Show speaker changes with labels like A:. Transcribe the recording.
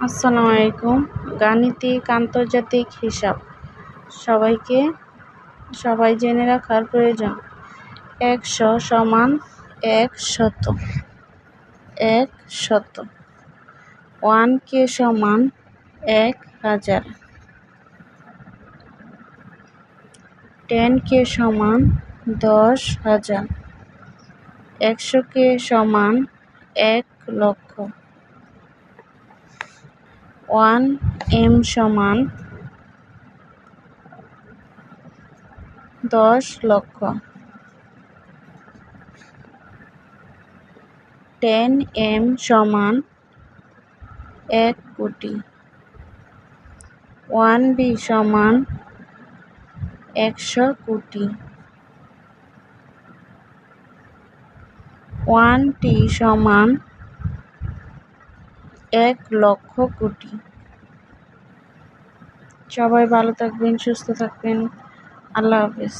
A: আসসালামু আলাইকুম। গাণিতিক আন্তর্জাতিক হিসাব সবাই জেনে রাখার প্রয়োজন। 100 সমান 100, 1K সমান 1000, 10K সমান 10,000, 100K সমান 1 লক্ষ, 1M সমান 10 লক্ষ, 10M সমান 1 কোটি, 1B সমান 100 কোটি, 1T সমান 1 লক্ষ কোটি। সবাই ভালো থাকবেন, সুস্থ থাকবেন। আল্লাহ হাফেজ।